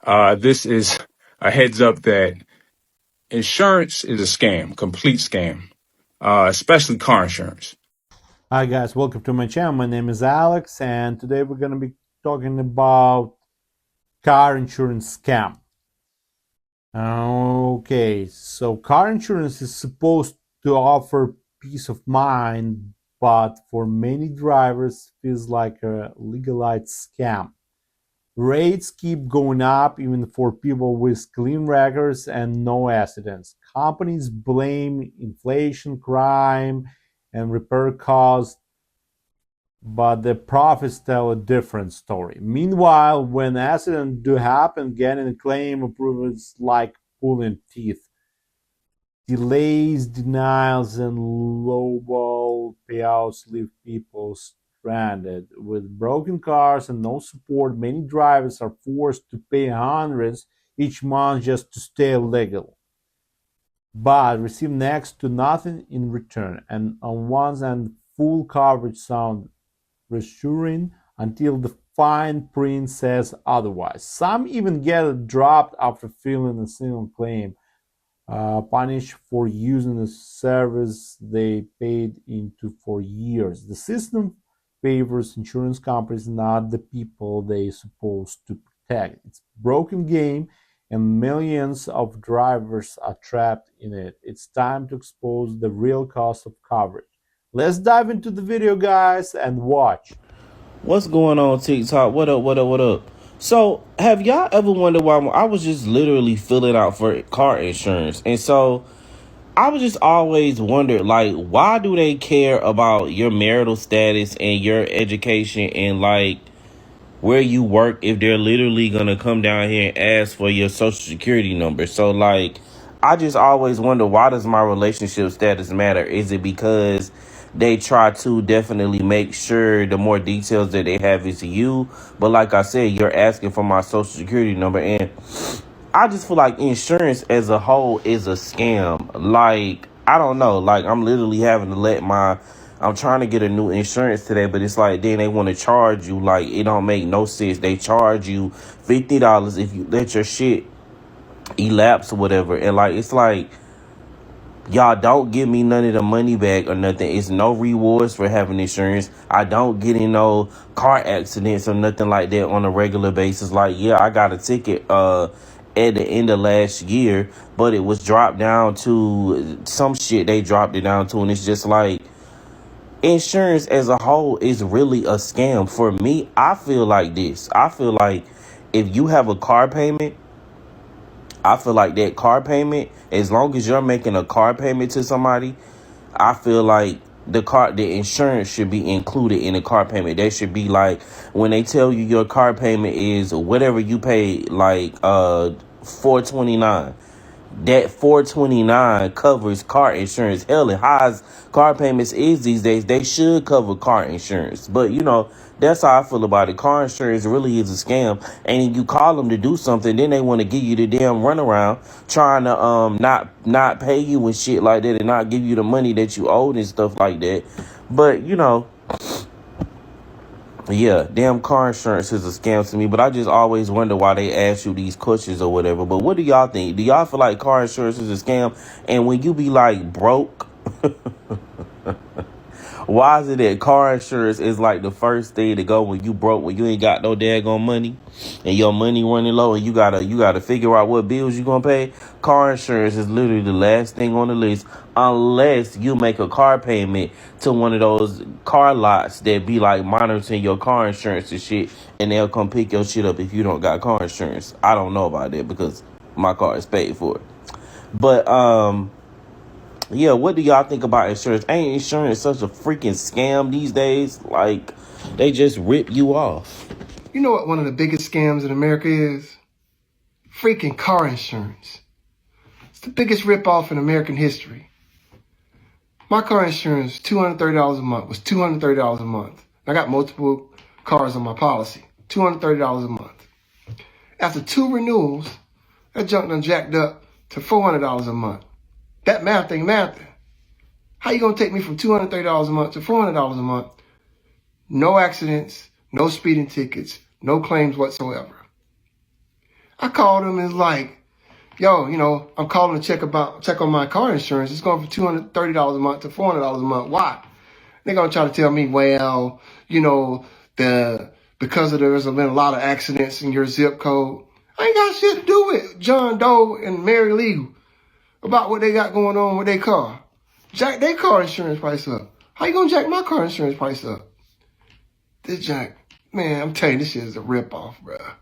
This is a heads up that insurance is a scam, complete scam, especially car insurance. Hi guys, welcome to my channel. My name is Alex, and today we're gonna be talking about car insurance scam. Okay, so car insurance is supposed to offer peace of mind, but for many drivers feels like a legalized scam. Rates keep going up even for people with clean records and no accidents. Companies blame inflation, crime, and repair costs, but the profits tell a different story. Meanwhile, when accidents do happen, getting a claim approved is like pulling teeth. Delays, denials, and lowball payouts leave people stranded. With broken cars and no support, many drivers are forced to pay hundreds each month just to stay legal, but receive next to nothing in return. And on one hand, full coverage sounds reassuring until the fine print says otherwise. Some even get dropped after filing a single claim, punished for using a service they paid into for years. The system favors insurance companies, not the people they're supposed to protect. It's a broken game, and millions of drivers are trapped in it. It's time to expose the real cost of coverage. Let's dive into the video, guys, and watch. What's going on TikTok? What up, what up, what up? So, have y'all ever wondered why I was just literally filling out for car insurance? And so, I was just always wondered, like, why do they care about your marital status and your education and, like, where you work if they're literally gonna come down here and ask for your social security number? So, like, I just always wonder, why does my relationship status matter? Is it because they try to definitely make sure the more details that they have is you? But like I said, you're asking for my social security number, and I just feel like insurance as a whole is a scam. Like, I don't know. Like, I'm literally having to I'm trying to get a new insurance today, but it's like, then they want to charge you. Like, it don't make no sense. They charge you $50 if you let your shit elapse or whatever. And like, it's like, y'all don't give me none of the money back or nothing. It's no rewards for having insurance. I don't get in no car accidents or nothing like that on a regular basis. Like, yeah, I got a ticket at the end of last year, but it was dropped down to some shit they dropped it down to, and it's just like, insurance as a whole is really a scam. For me, I feel like this. I feel like if you have a car payment, I feel like that car payment, as long as you're making a car payment to somebody, I feel like the insurance should be included in the car payment. They should be like, when they tell you your car payment is whatever you pay, like $429. That $429 covers car insurance. Hell, and high as car payments is these days, they should cover car insurance. But you know, that's how I feel about it. Car insurance really is a scam. And you call them to do something, then they want to give you the damn runaround, trying to not pay you and shit like that, and not give you the money that you owed and stuff like that. But you know, yeah, damn car insurance is a scam to me, but I just always wonder why they ask you these questions or whatever. But what do y'all think? Do y'all feel like car insurance is a scam? And when you be like broke, why is it that car insurance is like the first thing to go when you broke, when you ain't got no daggone money and your money running low and you gotta figure out what bills you gonna pay? Car insurance is literally the last thing on the list, unless you make a car payment to one of those car lots that be like monitoring your car insurance and shit, and they'll come pick your shit up if you don't got car insurance. I don't know about that because my car is paid for. But yeah, what do y'all think about insurance? Ain't insurance such a freaking scam these days? Like, they just rip you off. You know what one of the biggest scams in America is? Freaking car insurance. It's the biggest ripoff in American history. My car insurance, $230 a month, was $230 a month. I got multiple cars on my policy, $230 a month. After 2 renewals, that junk done jacked up to $400 a month. That math ain't mathing. How you gonna take me from $230 a month to $400 a month? No accidents, no speeding tickets, no claims whatsoever. I called them and was like, yo, I'm calling to check on my car insurance. It's going from $230 a month to $400 a month. Why? They're going to try to tell me, well, because there's been a lot of accidents in your zip code. I ain't got shit to do with John Doe and Mary Legal about what they got going on with their car. Jack their car insurance price up. How you going to jack my car insurance price up? This jack, man, I'm telling you, this shit is a ripoff, bruh.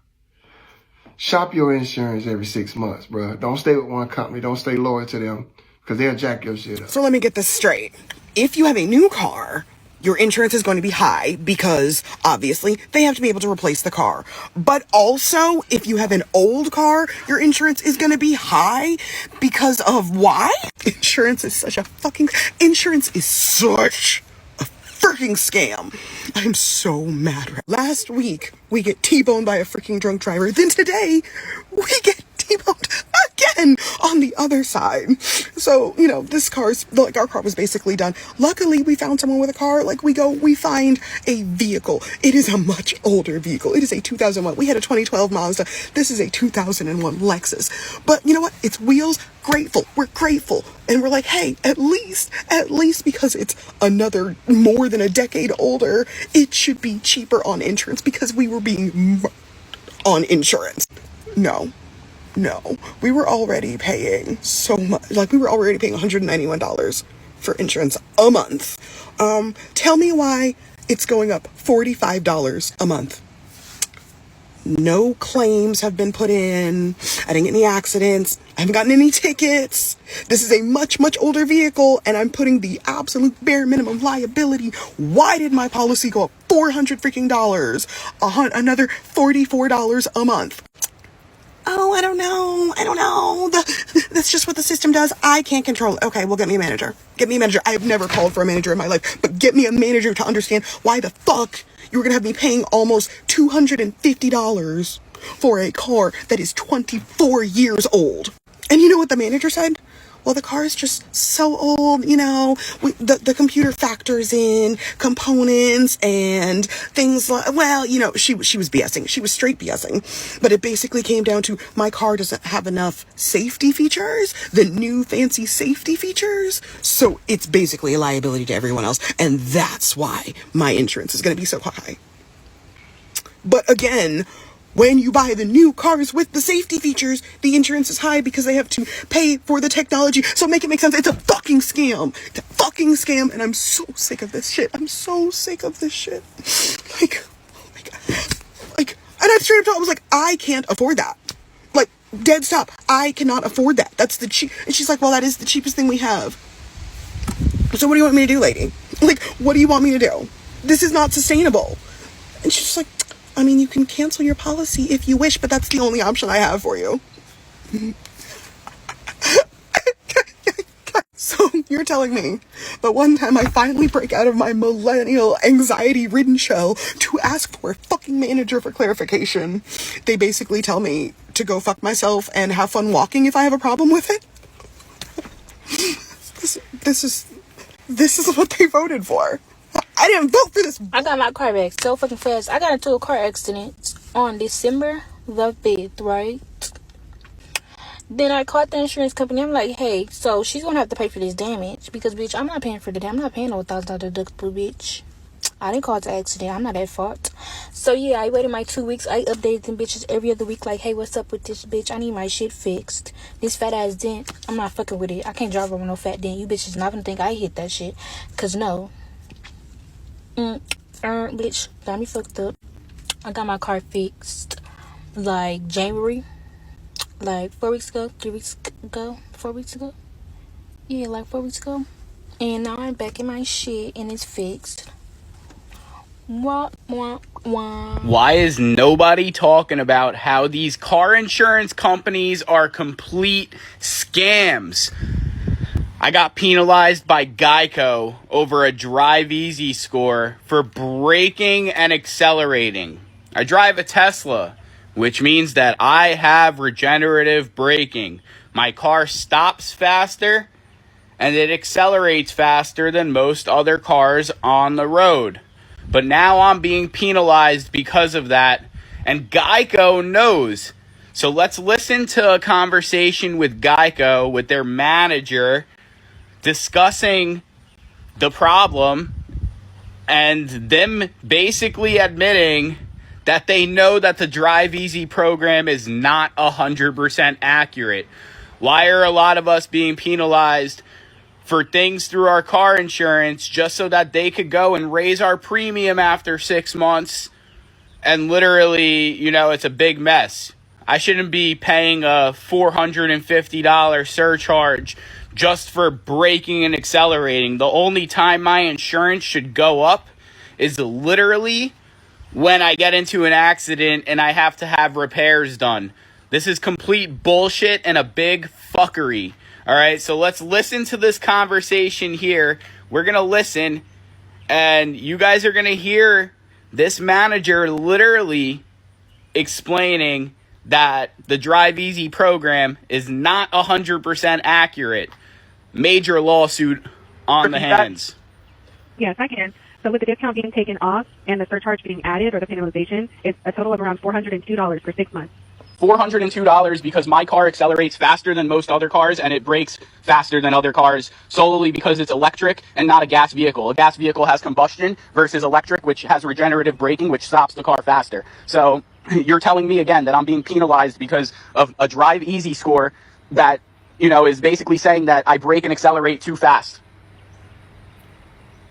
Shop your insurance every 6 months, bruh. Don't stay with one company. Don't stay loyal to them because they'll jack your shit up. So let me get this straight. If you have a new car, your insurance is going to be high because obviously they have to be able to replace the car. But also, if you have an old car, your insurance is going to be high because of why? Insurance is such a freaking scam. I'm so mad. Last week, we get T-boned by a freaking drunk driver. Then today, we get T-boned again on the other side. So, our car was basically done. Luckily, we found someone with a car. We find a vehicle. It is a much older vehicle. It is a 2001. We had a 2012 Mazda. This is a 2001 Lexus. But you know what? It's wheels. Grateful. We're grateful. And we're like, hey, at least because it's another more than a decade older, it should be cheaper on insurance because we were being on insurance. No, we were already paying so much. We were already paying $191 for insurance a month. Tell me why it's going up $45 a month. No claims have been put in. I didn't get any accidents. I haven't gotten any tickets. This is a much, much older vehicle, and I'm putting the absolute bare minimum liability. Why did my policy go up $400 freaking dollars? Another $44 a month. Oh, I don't know. That's just what the system does. I can't control it. Okay, well, get me a manager. I have never called for a manager in my life, but get me a manager to understand why the fuck you were going to have me paying almost $250 for a car that is 24 years old. And you know what the manager said? Well, the car is just so old, the computer factors in components and things like, she was BSing. She was straight BSing. But it basically came down to my car doesn't have enough safety features, the new fancy safety features. So it's basically a liability to everyone else. And that's why my insurance is going to be so high. But again, when you buy the new cars with the safety features, the insurance is high because they have to pay for the technology. So make it make sense. It's a fucking scam. And I'm so sick of this shit. Oh my God. And I straight up told her, I was like, I can't afford that. Dead stop. I cannot afford that. That's the cheap. And she's like, well, that is the cheapest thing we have. So what do you want me to do, lady? What do you want me to do? This is not sustainable. And she's just like, you can cancel your policy if you wish, but that's the only option I have for you. So you're telling me that one time I finally break out of my millennial anxiety-ridden shell to ask for a fucking manager for clarification, they basically tell me to go fuck myself and have fun walking if I have a problem with it? This is what they voted for. I didn't vote for this. I got my car back so fucking fast. I got into a car accident on December the 5th, right? Then I called the insurance company. I'm like, hey, so she's gonna have to pay for this damage because, bitch, I'm not paying for the damage. I'm not paying no $1,000 deductible, bitch. I didn't cause the accident. I'm not at fault. So yeah, I waited my 2 weeks. I updated them bitches every other week. Like, hey, what's up with this bitch? I need my shit fixed. This fat ass dent, I'm not fucking with it. I can't drive over no fat dent. You bitches not gonna think I hit that shit. Cause no. Bitch, got me fucked up. I got my car fixed January, 4 weeks ago, 3 weeks ago, 4 weeks ago. Yeah, 4 weeks ago. And now I'm back in my shit and it's fixed. Wah, wah, wah. Why is nobody talking about how these car insurance companies are complete scams? I got penalized by Geico over a Drive Easy score for braking and accelerating. I drive a Tesla, which means that I have regenerative braking. My car stops faster and it accelerates faster than most other cars on the road. But now I'm being penalized because of that, and Geico knows. So let's listen to a conversation with Geico, with their manager, discussing the problem and them basically admitting that they know that the Drive Easy program is not 100% accurate. Why are a lot of us being penalized for things through our car insurance just so that they could go and raise our premium after 6 months? And literally, it's a big mess. I shouldn't be paying a $450 surcharge just for braking and accelerating. The only time my insurance should go up is literally when I get into an accident and I have to have repairs done. This is complete bullshit and a big fuckery. All right, so let's listen to this conversation here. We're going to listen, and you guys are going to hear this manager literally explaining that the Drive Easy program is not 100% accurate. Major lawsuit on the hands. Yes, I can. So with the discount being taken off and the surcharge being added, or the penalization, it's a total of around $402 for 6 months. $402 because my car accelerates faster than most other cars and it brakes faster than other cars solely because it's electric and not a gas vehicle. A gas vehicle has combustion versus electric, which has regenerative braking, which stops the car faster. So you're telling me again that I'm being penalized because of a Drive Easy score that, is basically saying that I brake and accelerate too fast.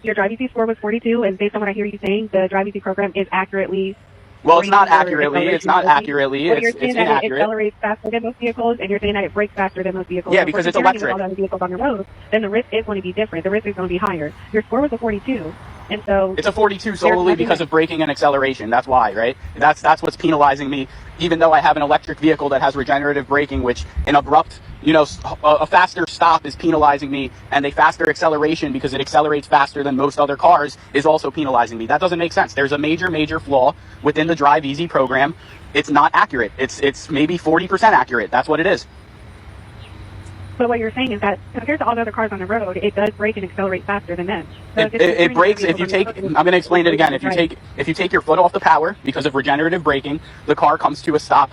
Your Drive Easy score was 42, and based on what I hear you saying, the Drive Easy program is accurately... Well, it's not accurately. It's not accurately. But you're saying that inaccurate. it accelerates faster than most vehicles, and you're saying that it brakes faster than most vehicles. Yeah, because it's electric. All the other vehicles on the road, then the risk is going to be different. The risk is going to be higher. Your score was a 42, and so it's a 42 solely because of braking and acceleration. That's why, right? That's what's penalizing me, even though I have an electric vehicle that has regenerative braking, which an abrupt, a faster stop is penalizing me, and a faster acceleration because it accelerates faster than most other cars is also penalizing me. That doesn't make sense. There's a major flaw within the Drive Easy program. It's not accurate. It's maybe 40% accurate. That's what it is. But what you're saying is that compared to all the other cars on the road, it does brake and accelerate faster than them. So it brakes if you take. I'm going to explain it again. If you take your foot off the power because of regenerative braking, the car comes to a stop,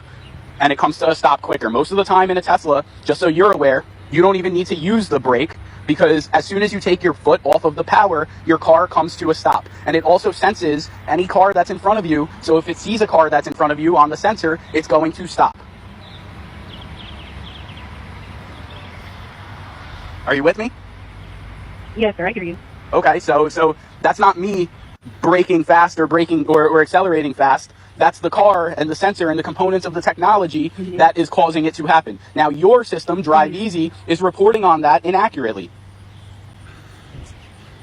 and it comes to a stop quicker. Most of the time in a Tesla, just so you're aware, you don't even need to use the brake because as soon as you take your foot off of the power, your car comes to a stop. And it also senses any car that's in front of you. So if it sees a car that's in front of you on the sensor, it's going to stop. Are you with me? Yes, sir, I hear you. Okay, so that's not me braking fast or braking or accelerating fast. That's the car and the sensor and the components of the technology that is causing it to happen. Now, your system, Drive Easy, is reporting on that inaccurately.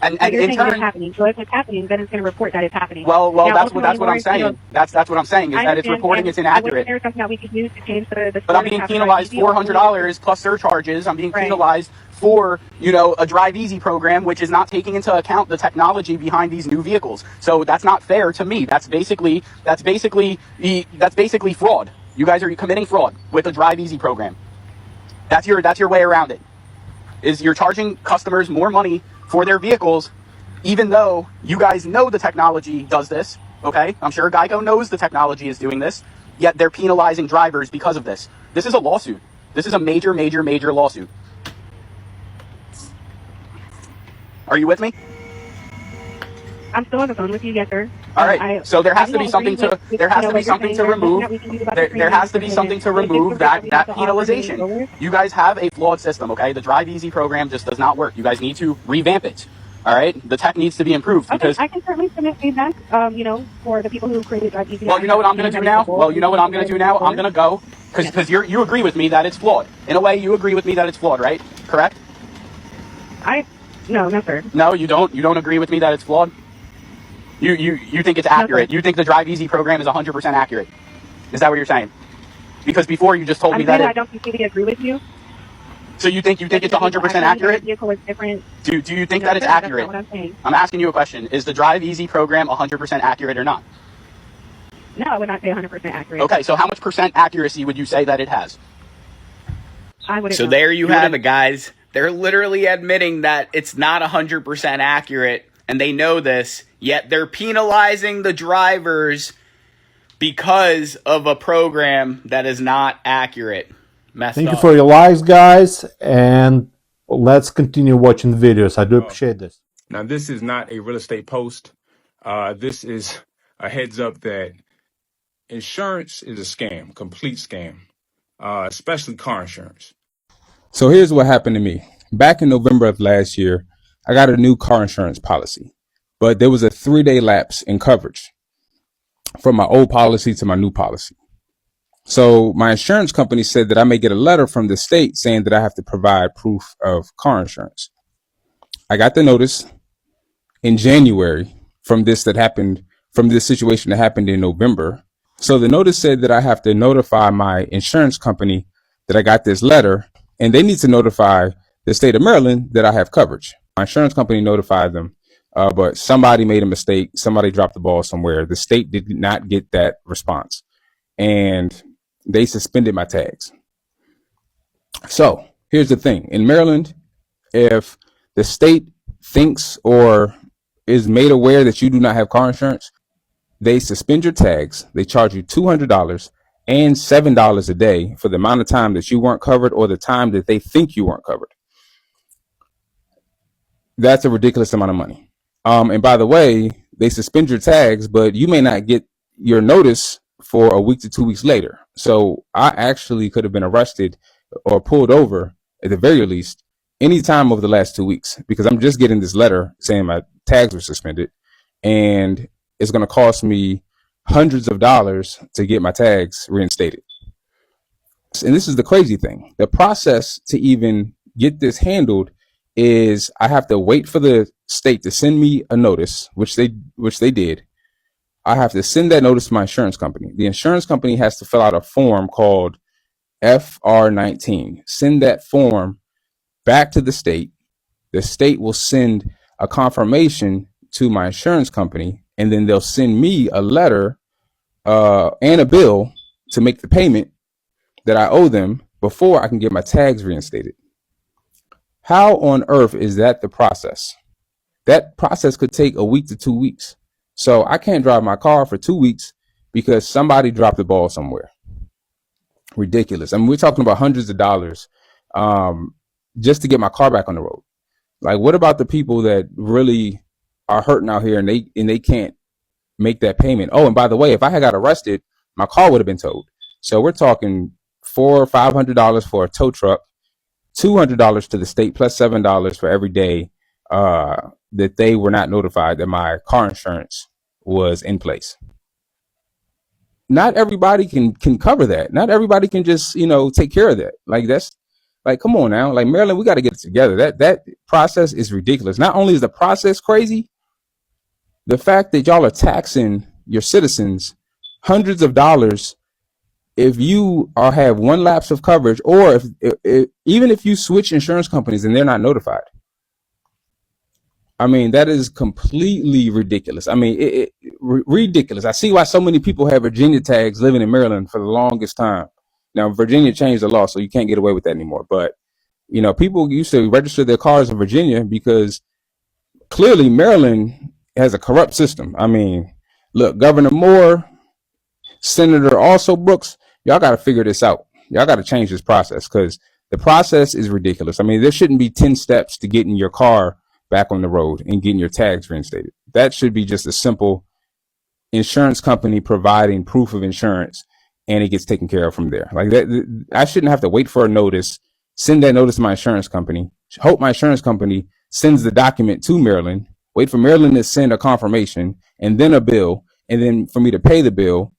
And you're in saying turn, it's happening. So if it's happening, then it's going to report that it's happening. Well, now, that's what I'm saying. That's what I'm saying is that it's reporting it's inaccurate. There's something that we could use to change the but I'm being penalized $400 plus surcharges. I'm being penalized for a Drive Easy program, which is not taking into account the technology behind these new vehicles. So that's not fair to me. That's basically fraud. You guys are committing fraud with the Drive Easy program. That's your way around it. Is you're charging customers more money for their vehicles, even though you guys know the technology does this. Okay, I'm sure Geico knows the technology is doing this, yet they're penalizing drivers because of this. This is a lawsuit. This is a major lawsuit. Are you with me? I'm still on the phone with you, yes, sir. All right. So there has to be something to remove. There has to be something to remove that penalization. You guys have a flawed system. Okay, the Drive Easy program just does not work. You guys need to revamp it. All right, the tech needs to be improved because I can certainly submit feedback. For the people who created Drive Easy. Well, you know what I'm going to do now? I'm going to go because you agree with me that it's flawed. In a way, you agree with me that it's flawed, right? Correct? No, sir. No, you don't. You don't agree with me that it's flawed. You think it's accurate. No, you think the Drive Easy program is 100% accurate. Is that what you're saying? Because before you just told me that I don't completely agree with you. So you think it's 100% accurate? Vehicle is different. Do you think that it's accurate? That's not what I'm saying. I'm asking you a question. Is the Drive Easy program 100% accurate or not? No, I would not say 100% accurate. Okay, so how much percent accuracy would you say that it has? I wouldn't. So know. there you have it, guys. They're literally admitting that it's not 100% accurate, and they know this, yet they're penalizing the drivers because of a program that is not accurate. Messed Thank you up. for your likes, guys, and let's continue watching the videos. I do appreciate this. Now, this is not a real estate post. This is a heads up that insurance is a scam, complete scam, especially car insurance. So here's what happened to me. Back in November of last year, I got a new car insurance policy, but there was a 3-day lapse in coverage from my old policy to my new policy. So my insurance company said that I may get a letter from the state saying that I have to provide proof of car insurance. I got the notice in January from this situation that happened in November. So the notice said that I have to notify my insurance company that I got this letter, and they need to notify the state of Maryland that I have coverage. My insurance company notified them, but somebody made a mistake. Somebody dropped the ball somewhere. The state did not get that response, and they suspended my tags. So here's the thing. In Maryland, if the state thinks or is made aware that you do not have car insurance, they suspend your tags. They charge you $200 and $7 a day for the amount of time that you weren't covered or the time that they think you weren't covered. That's a ridiculous amount of money. And by the way, they suspend your tags, but you may not get your notice for a week to 2 weeks later. So I actually could have been arrested or pulled over at the very least any time over the last 2 weeks, because I'm just getting this letter saying my tags were suspended, and it's going to cost me hundreds of dollars to get my tags reinstated. And this is the crazy thing. The process to even get this handled is I have to wait for the state to send me a notice, which they did. I have to send that notice to my insurance company. The insurance company has to fill out a form called FR19. Send that form back to the state. The state will send a confirmation to my insurance company, and then they'll send me a letter and a bill to make the payment that I owe them before I can get my tags reinstated. How on earth is that the process? That process could take a week to 2 weeks. So I can't drive my car for 2 weeks because somebody dropped the ball somewhere. Ridiculous. I mean, we're talking about hundreds of dollars just to get my car back on the road. Like, what about the people that really are hurting out here and they can't make that payment? Oh, and by the way, if I had got arrested, my car would have been towed. So we're talking $400 or $500 for a tow truck, $200 to the state, plus $7 for every day that they were not notified that my car insurance was in place. Not everybody can cover that. Not everybody can just, take care of that. Like, that's like, come on now. Like, Maryland, we got to get it together. That process is ridiculous. Not only is the process crazy, the fact that y'all are taxing your citizens hundreds of dollars if you have one lapse of coverage, or if even if you switch insurance companies and they're not notified. I mean, that is completely ridiculous. I mean, ridiculous. I see why so many people have Virginia tags living in Maryland for the longest time. Now, Virginia changed the law, so you can't get away with that anymore. But, people used to register their cars in Virginia because clearly Maryland has a corrupt system. I mean, look, Governor Moore, Senator also Brooks, y'all got to figure this out. Y'all got to change this process because the process is ridiculous. I mean, there shouldn't be 10 steps to getting your car back on the road and getting your tags reinstated. That should be just a simple insurance company providing proof of insurance, and it gets taken care of from there. Like that, I shouldn't have to wait for a notice, send that notice to my insurance company, hope my insurance company sends the document to Maryland, wait for Maryland to send a confirmation and then a bill, and then for me to pay the bill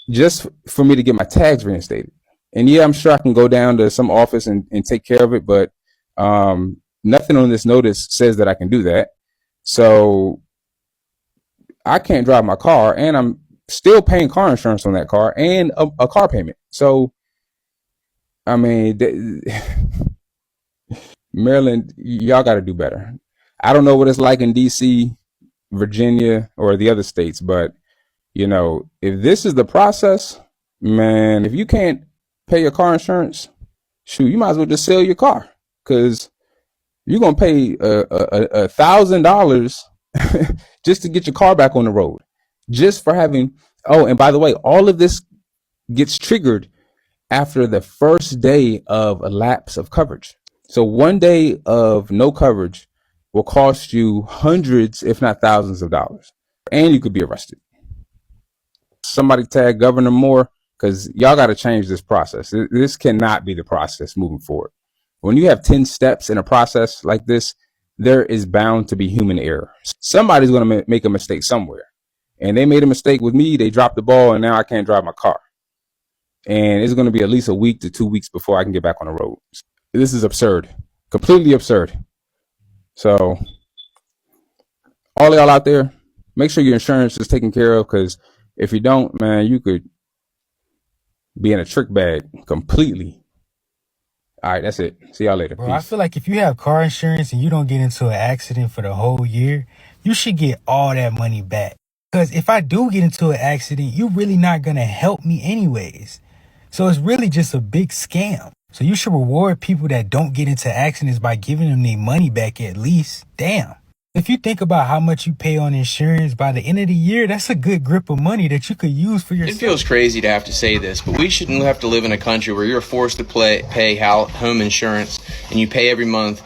just for me to get my tags reinstated. And yeah, I'm sure I can go down to some office and take care of it, but nothing on this notice says that I can do that. So I can't drive my car, and I'm still paying car insurance on that car and a car payment. So, I mean, Maryland, y'all got to do better. I don't know what it's like in DC, Virginia, or the other states, but if this is the process, man, if you can't pay your car insurance, shoot, you might as well just sell your car, because you're going to pay $1,000 just to get your car back on the road, just for having Oh, and by the way, all of this gets triggered after the first day of a lapse of coverage. So one day of no coverage will cost you hundreds, if not thousands of dollars. And you could be arrested. Somebody tag Governor Moore, because y'all got to change this process. This cannot be the process moving forward. When you have 10 steps in a process like this, there is bound to be human error. Somebody's going to make a mistake somewhere. And they made a mistake with me. They dropped the ball, and now I can't drive my car. And it's going to be at least a week to 2 weeks before I can get back on the road. This is absurd. Completely absurd. So all y'all out there, make sure your insurance is taken care of, because if you don't, man, you could be in a trick bag completely. All right, that's it. See y'all later. Bro, Peace. I feel like if you have car insurance and you don't get into an accident for the whole year, you should get all that money back. Because if I do get into an accident, you're really not going to help me anyways. So it's really just a big scam. So you should reward people that don't get into accidents by giving them their money back at least. Damn. If you think about how much you pay on insurance by the end of the year, that's a good grip of money that you could use for yourself. It feels crazy to have to say this, but we shouldn't have to live in a country where you're forced to pay home insurance and you pay every month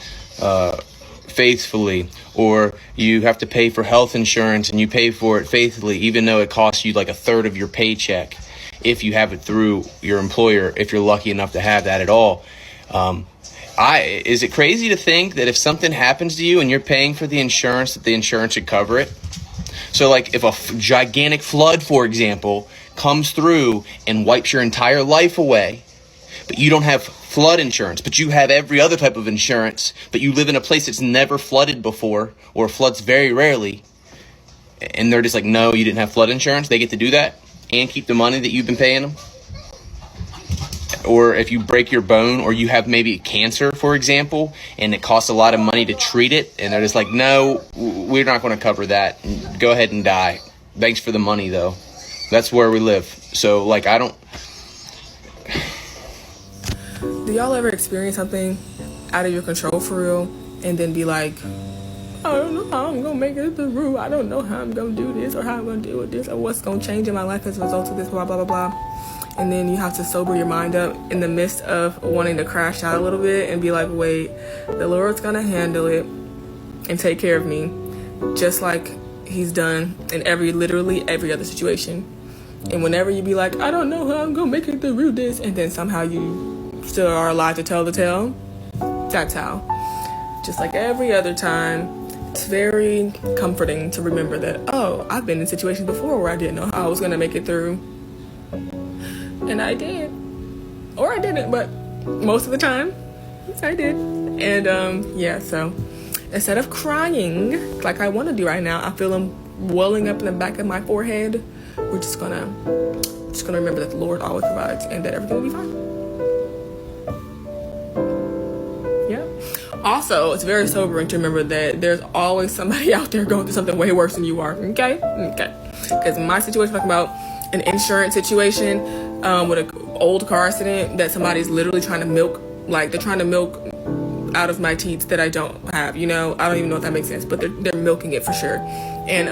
faithfully, or you have to pay for health insurance and you pay for it faithfully, even though it costs you like a third of your paycheck if you have it through your employer, if you're lucky enough to have that at all. Is it crazy to think that if something happens to you and you're paying for the insurance, that the insurance should cover it? So like if a gigantic flood, for example, comes through and wipes your entire life away, but you don't have flood insurance, but you have every other type of insurance, but you live in a place that's never flooded before or floods very rarely, and they're just like, no, you didn't have flood insurance, they get to do that and keep the money that you've been paying them? Or if you break your bone, or you have maybe cancer, for example, and it costs a lot of money to treat it, and they're just like, no, we're not going to cover that. Go ahead and die. Thanks for the money, though. That's where we live. So, like, I don't... Do y'all ever experience something out of your control for real, and then be like, I don't know how I'm going to make it through. I don't know how I'm going to do this, or how I'm going to deal with this, or what's going to change in my life as a result of this, blah, blah, blah, blah. And then you have to sober your mind up in the midst of wanting to crash out a little bit and be like, wait, the Lord's going to handle it and take care of me, just like he's done in literally every other situation. And whenever you be like, I don't know how I'm going to make it through this, and then somehow you still are alive to tell the tale, that's how. Just like every other time, it's very comforting to remember that, oh, I've been in situations before where I didn't know how I was going to make it through. And I did. Or I didn't, but most of the time, I did. And, yeah, so instead of crying like I want to do right now, I feel them welling up in the back of my forehead. We're just gonna remember that the Lord always provides and that everything will be fine. Yeah. Also, it's very sobering to remember that there's always somebody out there going through something way worse than you are. Okay? Because my situation, talking about an insurance situation with an old car accident that somebody's literally trying to milk, like they're trying to milk out of my teats that I don't have, you know? I don't even know if that makes sense, but they're milking it for sure. And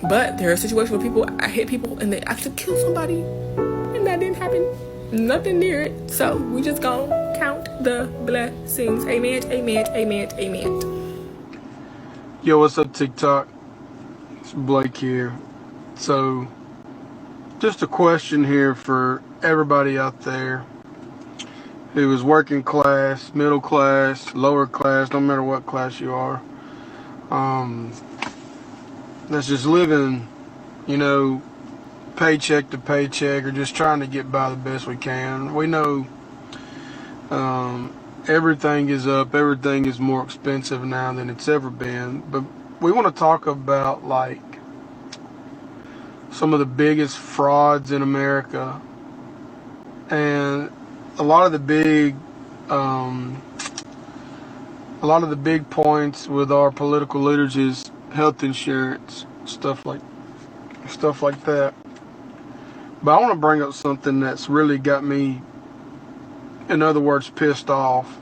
but there are situations where I hit people and they actually kill somebody, and that didn't happen. Nothing near it. So we just gonna count the blessings. Amen, amen, amen, amen. Yo, what's up, TikTok? It's Blake here. So, just a question here for everybody out there who is working class, middle class, lower class, no matter what class you are. That's just living, you know, paycheck to paycheck, or just trying to get by the best we can. We know everything is up, everything is more expensive now than it's ever been, but we want to talk about, like, some of the biggest frauds in America, and a lot of the big points with our political leaders is health insurance, stuff like that. But I want to bring up something that's really got me, in other words, pissed off.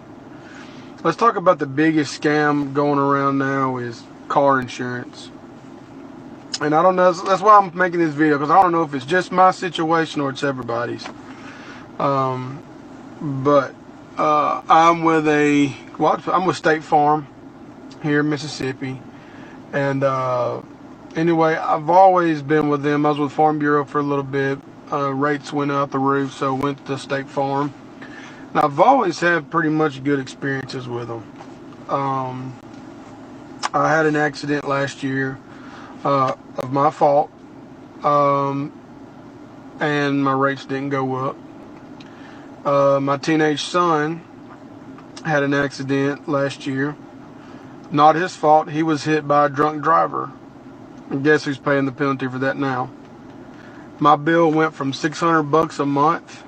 Let's talk about the biggest scam going around now is car insurance. And I don't know, that's why I'm making this video, because I don't know if it's just my situation or it's everybody's. But I'm with State Farm here in Mississippi. And anyway, I've always been with them. I was with Farm Bureau for a little bit. Rates went out the roof, so went to State Farm. And I've always had pretty much good experiences with them. I had an accident last year of my fault, and my rates didn't go up. My teenage son had an accident last year. Not his fault. He was hit by a drunk driver. And guess who's paying the penalty for that now? My bill went from $600 a month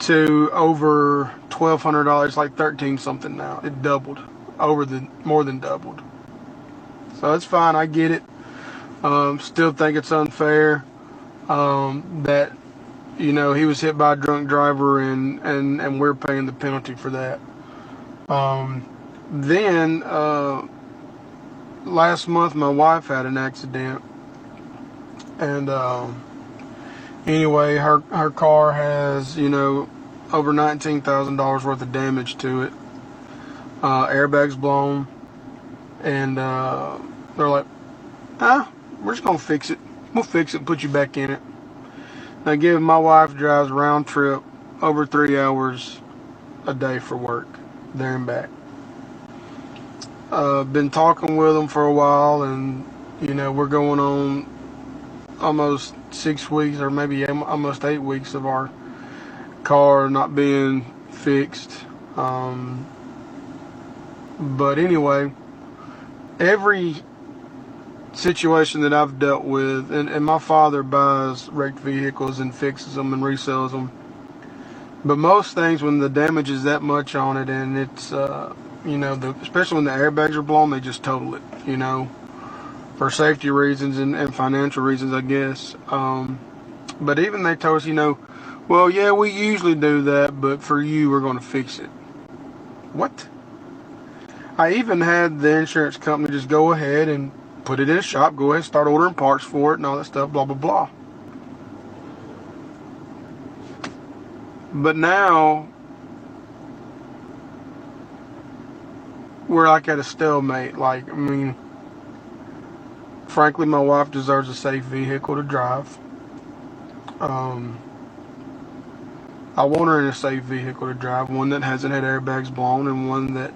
to over $1,200, like 13 something now. It doubled, more than doubled. So it's fine. I get it. Still think it's unfair that he was hit by a drunk driver and we're paying the penalty for that. Then last month my wife had an accident, and anyway, her car has over $19,000 worth of damage to it. Airbags blown, and they're like, we're just gonna fix it. We'll fix it and put you back in it. Now, given my wife drives round trip over 3 hours a day for work, there and back. Been talking with them for a while, and we're going on almost 6 weeks, or maybe almost 8 weeks of our car not being fixed. But anyway, every situation that I've dealt with, and my father buys wrecked vehicles and fixes them and resells them, but most things, when the damage is that much on it, and it's especially when the airbags are blown, they just total it, for safety reasons and financial reasons, I guess. But even they told us, well, yeah, we usually do that, but for you, we're going to fix it. What? I even had the insurance company just go ahead and put it in a shop, go ahead and start ordering parts for it and all that stuff, blah, blah, blah. But now, we're like at a stalemate. Frankly, my wife deserves a safe vehicle to drive. I want her in a safe vehicle to drive, one that hasn't had airbags blown, and one that,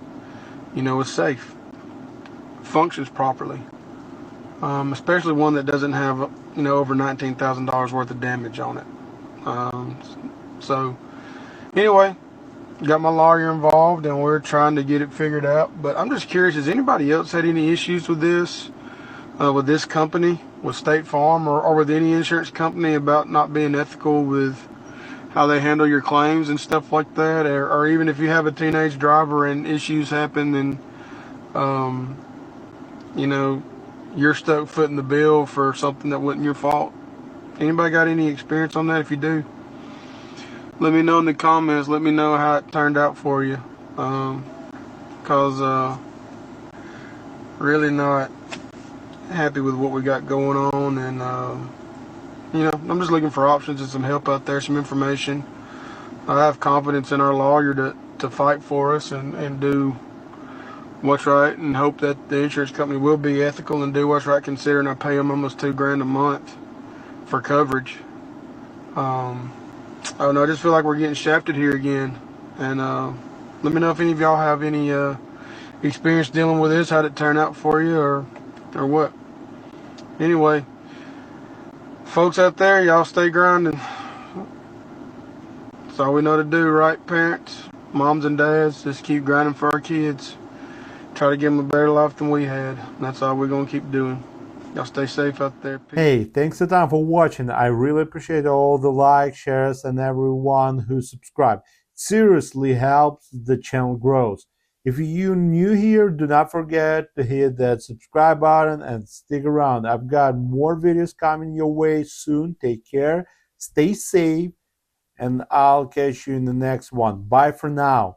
is safe, functions properly. Especially one that doesn't have, over $19,000 worth of damage on it. So, anyway, got my lawyer involved, and we're trying to get it figured out. But I'm just curious, has anybody else had any issues with this company, with State Farm, or with any insurance company about not being ethical with how they handle your claims and stuff like that? Or even if you have a teenage driver and issues happen and, you're stuck footing the bill for something that wasn't your fault. Anybody got any experience on that? If you do, let me know in the comments. Let me know how it turned out for you. Because really not happy with what we got going on. And, I'm just looking for options and some help out there, some information. I have confidence in our lawyer to fight for us and do what's right, and hope that the insurance company will be ethical and do what's right, considering I pay them almost $2,000 a month for coverage. I don't know, I just feel like we're getting shafted here again. And let me know if any of y'all have any experience dealing with this, how'd it turn out for you, or what. Anyway, folks out there, y'all stay grinding. That's all we know to do, right, parents, moms and dads? Just keep grinding for our kids. Try to give them a better life than we had. That's all we're going to keep doing. Y'all stay safe out there. Peace. Hey, thanks a ton for watching. I really appreciate all the likes, shares, and everyone who subscribed. It seriously helps the channel grows. If you're new here, do not forget to hit that subscribe button and stick around. I've got more videos coming your way soon. Take care, stay safe, and I'll catch you in the next one. Bye for now.